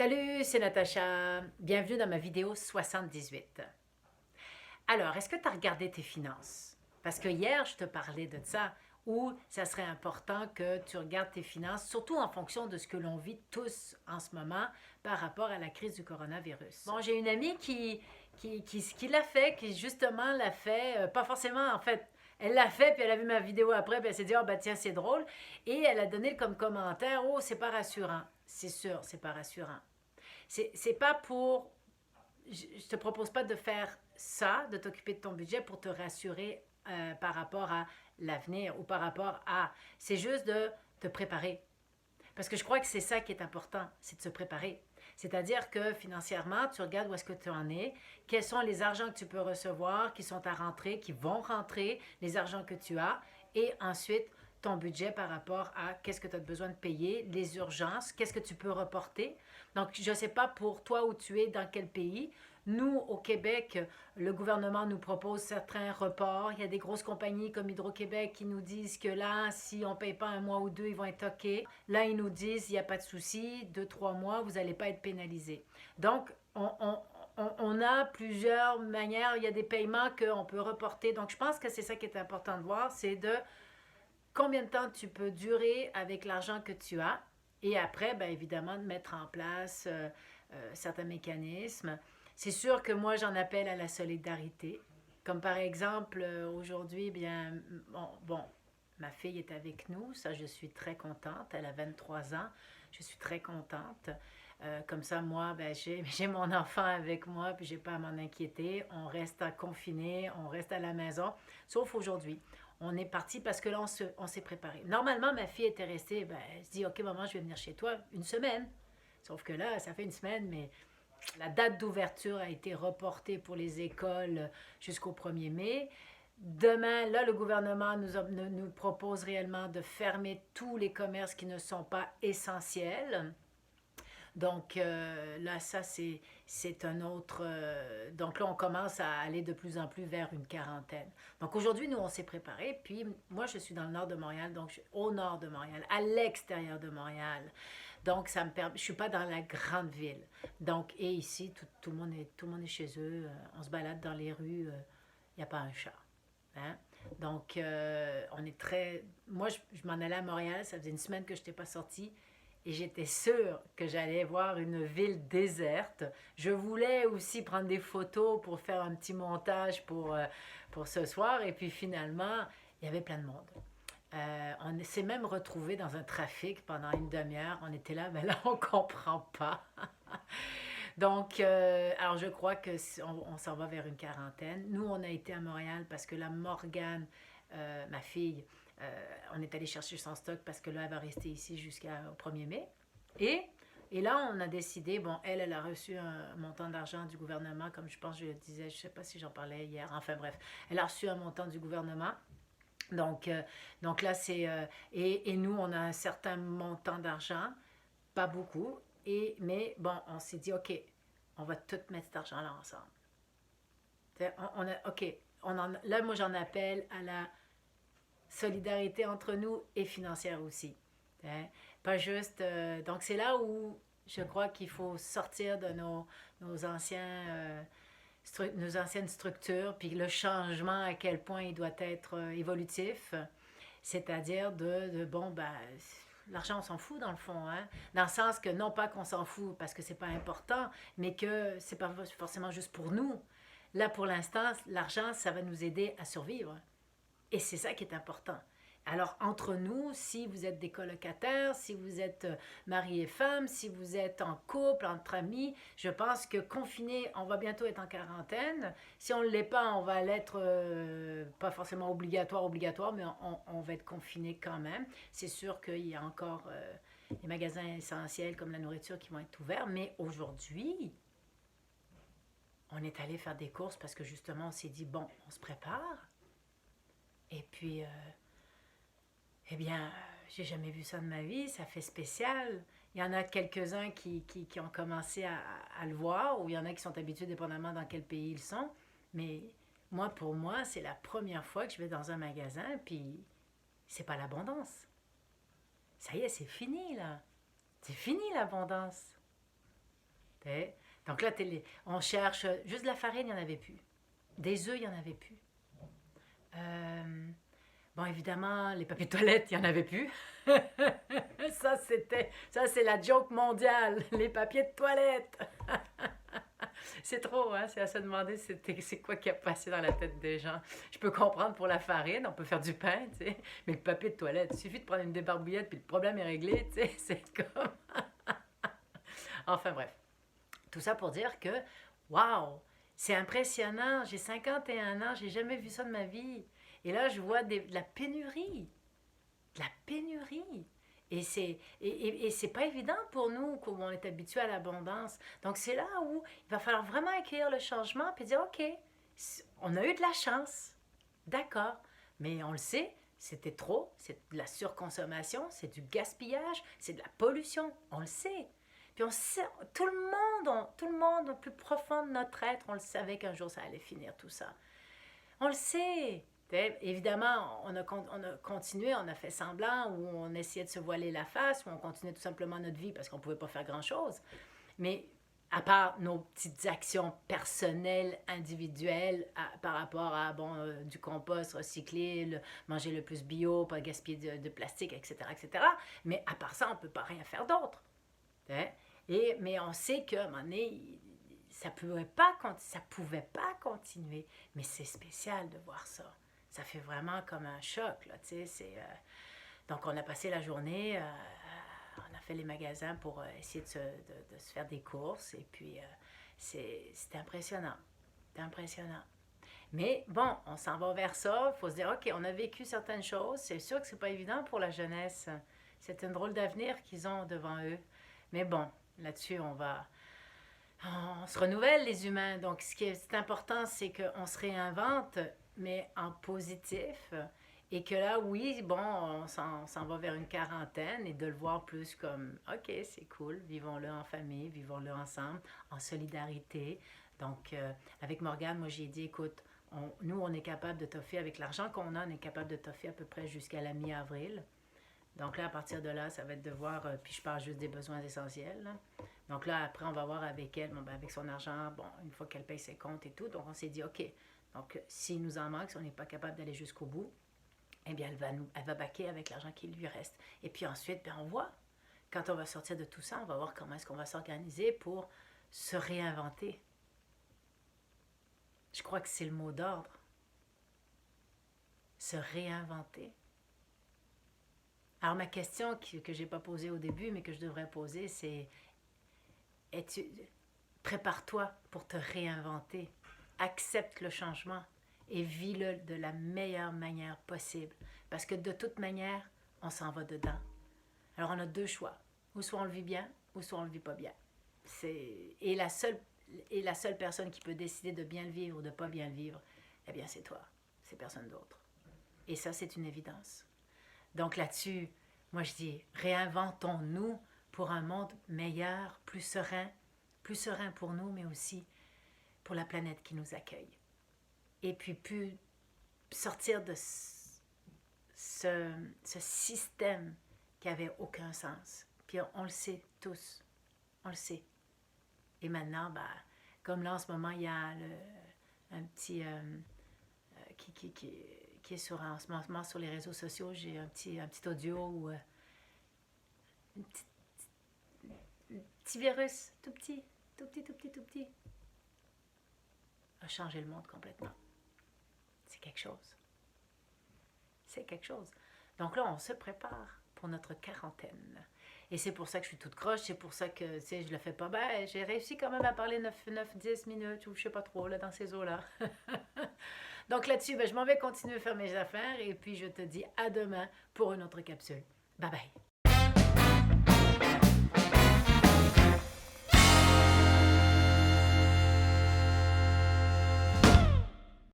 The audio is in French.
Salut, c'est Natacha. Bienvenue dans ma vidéo 78. Alors, est-ce que tu as regardé tes finances? Parce que hier, je te parlais de ça, où ça serait important que tu regardes tes finances, surtout en fonction de ce que l'on vit tous en ce moment par rapport à la crise du coronavirus. Bon, j'ai une amie qui l'a fait, qui justement l'a fait, pas forcément en fait, elle l'a fait, puis elle a vu ma vidéo après, puis elle s'est dit, oh bah tiens, c'est drôle. Et elle a donné comme commentaire, oh, c'est pas rassurant. C'est sûr, c'est pas rassurant. C'est pas pour. Je te propose pas de faire ça, de t'occuper de ton budget pour te rassurer par rapport à l'avenir ou par rapport à. C'est juste de te préparer. Parce que je crois que c'est ça qui est important, c'est de se préparer. C'est-à-dire que financièrement, tu regardes où est-ce que tu en es, quels sont les argents que tu peux recevoir, qui sont à rentrer, qui vont rentrer, les argents que tu as, et ensuite ton budget par rapport à qu'est-ce que tu as besoin de payer, les urgences, qu'est-ce que tu peux reporter. Donc, je ne sais pas pour toi où tu es, dans quel pays. Nous, au Québec, le gouvernement nous propose certains reports. Il y a des grosses compagnies comme Hydro-Québec qui nous disent que là, si on ne paye pas un mois ou deux, ils vont être OK. Là, ils nous disent, il n'y a pas de souci, 2, 3 mois, vous n'allez pas être pénalisé. Donc, on a plusieurs manières. Il y a des paiements qu'on peut reporter. Donc, je pense que c'est ça qui est important de voir, c'est de combien de temps tu peux durer avec l'argent que tu as. Et après, bien évidemment, de mettre en place certains mécanismes. C'est sûr que moi, j'en appelle à la solidarité. Comme par exemple, aujourd'hui, bien, bon, ma fille est avec nous, ça, je suis très contente. Elle a 23 ans, je suis très contente. Comme ça, moi, ben, j'ai mon enfant avec moi, puis j'ai pas à m'en inquiéter. On reste confiné, on reste à la maison, sauf aujourd'hui. On est parti parce que là, on s'est préparé. Normalement, ma fille était restée, ben, elle se dit, OK, maman, je vais venir chez toi une semaine. Sauf que là, ça fait une semaine, mais la date d'ouverture a été reportée pour les écoles jusqu'au 1er mai. Demain, là, le gouvernement nous propose réellement de fermer tous les commerces qui ne sont pas essentiels. Donc là, ça, c'est un autre. Donc là, on commence à aller de plus en plus vers une quarantaine. Donc aujourd'hui, nous, on s'est préparé. Puis moi, je suis dans le nord de Montréal, donc je suis au nord de Montréal, à l'extérieur de Montréal. Donc ça me permet. Je suis pas dans la grande ville. Donc et ici, tout le monde est chez eux. On se balade dans les rues. Il n'y a pas un chat. Hein? Donc, on est très. Moi, je m'en allais à Montréal. Ça faisait une semaine que je n'étais pas sortie et j'étais sûre que j'allais voir une ville déserte. Je voulais aussi prendre des photos pour faire un petit montage pour ce soir. Et puis finalement, il y avait plein de monde. On s'est même retrouvé dans un trafic pendant une demi-heure. On était là, mais là, on ne comprend pas. Donc, alors je crois que on s'en va vers une quarantaine. Nous, on a été à Montréal parce que la Morgane, ma fille, on est allé chercher son stock parce que là, elle va rester ici jusqu'au 1er mai. Et, et là, on a décidé, bon, elle a reçu un montant d'argent du gouvernement, comme je pense que je le disais, je ne sais pas si j'en parlais hier, enfin bref, elle a reçu un montant du gouvernement. Donc, donc là, et nous, on a un certain montant d'argent, pas beaucoup, mais bon, on s'est dit, OK, on va tout mettre cet argent-là ensemble. OK, là, moi, j'en appelle à la solidarité entre nous et financière aussi. Hein. Pas juste. Donc, c'est là où je crois qu'il faut sortir de nos anciens. Nos anciennes structures, puis le changement, à quel point il doit être évolutif, c'est-à-dire bon, ben, l'argent, on s'en fout dans le fond, hein? Dans le sens que non pas qu'on s'en fout parce que c'est pas important, mais que c'est pas forcément juste pour nous. Là, pour l'instant, l'argent, ça va nous aider à survivre. Et c'est ça qui est important. Alors, entre nous, si vous êtes des colocataires, si vous êtes mari et femme, si vous êtes en couple, entre amis, je pense que confiné, on va bientôt être en quarantaine. Si on ne l'est pas, on va l'être, pas forcément obligatoire, mais on va être confiné quand même. C'est sûr qu'il y a encore les magasins essentiels comme la nourriture qui vont être ouverts, mais aujourd'hui, on est allé faire des courses parce que justement, on s'est dit, bon, on se prépare. Et puis, eh bien, j'ai jamais vu ça de ma vie, ça fait spécial. Il y en a quelques-uns qui ont commencé à le voir, ou il y en a qui sont habitués dépendamment dans quel pays ils sont. Mais moi, pour moi, c'est la première fois que je vais dans un magasin, puis c'est pas l'abondance. Ça y est, c'est fini, là. C'est fini, l'abondance. T'sais. Donc là, on cherche juste de la farine, il n'y en avait plus. Des œufs, il n'y en avait plus. Euh, bon, évidemment, les papiers de toilette, il n'y en avait plus. Ça, c'est la joke mondiale, les papiers de toilette. C'est trop, hein? C'est à se demander c'est quoi qui a passé dans la tête des gens. Je peux comprendre pour la farine, on peut faire du pain, tu sais, mais le papier de toilette, il suffit de prendre une débarbouillette puis le problème est réglé, tu sais, c'est comme... Enfin bref, tout ça pour dire que, waouh, c'est impressionnant, j'ai 51 ans, j'ai jamais vu ça de ma vie. Et là, je vois de la pénurie, de la pénurie. Et c'est pas évident pour nous, comme on est habitué à l'abondance. Donc, c'est là où il va falloir vraiment accueillir le changement puis dire, OK, on a eu de la chance. D'accord. Mais on le sait, c'était trop, c'est de la surconsommation, c'est du gaspillage, c'est de la pollution. On le sait. Puis on sait, tout le monde, au plus profond de notre être, on le savait qu'un jour ça allait finir tout ça. On le sait. Évidemment, on a continué, on a fait semblant, ou on essayait de se voiler la face, ou on continuait tout simplement notre vie parce qu'on ne pouvait pas faire grand-chose. Mais à part nos petites actions personnelles, individuelles, par rapport à du compost, recycler, manger le plus bio, pas gaspiller de plastique, etc., etc. Mais à part ça, on ne peut pas rien faire d'autre. Mais on sait qu'à un moment donné, ça pouvait pas continuer. Mais c'est spécial de voir ça. Ça fait vraiment comme un choc, là, tu sais. Donc, on a passé la journée, on a fait les magasins pour essayer de se faire des courses. Et puis, c'était impressionnant. C'était impressionnant. Mais bon, on s'en va vers ça. Il faut se dire, OK, on a vécu certaines choses. C'est sûr que c'est pas évident pour la jeunesse. C'est un drôle d'avenir qu'ils ont devant eux. Mais bon, là-dessus, on se renouvelle, les humains. Donc, ce qui est important, c'est qu'on se réinvente, mais en positif. Et que là, oui, bon, on s'en va vers une quarantaine et de le voir plus comme, OK, c'est cool, vivons-le en famille, vivons-le ensemble, en solidarité. Donc, avec Morgane, moi, j'ai dit, écoute, nous, on est capable de toffer, avec l'argent qu'on a, on est capable de toffer à peu près jusqu'à la mi-avril. Donc là, à partir de là, ça va être de voir, puis je parle juste des besoins essentiels. Là. Donc là, après, on va voir avec elle, bon, ben, avec son argent, bon, une fois qu'elle paye ses comptes et tout. Donc on s'est dit, OK, donc s'il nous en manque, si on n'est pas capable d'aller jusqu'au bout, eh bien, elle va baquer avec l'argent qui lui reste. Et puis ensuite, ben, on voit. Quand on va sortir de tout ça, on va voir comment est-ce qu'on va s'organiser pour se réinventer. Je crois que c'est le mot d'ordre. Se réinventer. Alors ma question que je n'ai pas posée au début, mais que je devrais poser, c'est prépare-toi pour te réinventer. Accepte le changement et vis-le de la meilleure manière possible. Parce que de toute manière, on s'en va dedans. Alors on a deux choix. Ou soit on le vit bien, ou soit on le vit pas bien. Et la seule personne qui peut décider de bien le vivre ou de pas bien le vivre, eh bien c'est toi. C'est personne d'autre. Et ça, c'est une évidence. Donc là-dessus, moi je dis, réinventons-nous pour un monde meilleur, plus serein pour nous, mais aussi pour la planète qui nous accueille. Et puis sortir de ce système qui avait aucun sens. Puis on le sait tous, on le sait. Et maintenant, ben, comme là en ce moment, il y a un petit qui est en ce moment sur les réseaux sociaux, j'ai un petit audio où un petit virus, tout petit, a changé le monde complètement. C'est quelque chose. C'est quelque chose. Donc là, on se prépare pour notre quarantaine. Et c'est pour ça que je suis toute croche, c'est pour ça que, tu sais, je le fais pas. Ben, j'ai réussi quand même à parler 9-10 minutes, ou je sais pas trop, là, dans ces eaux-là. Donc là-dessus, ben, je m'en vais continuer à faire mes affaires, et puis je te dis à demain pour une autre capsule. Bye bye.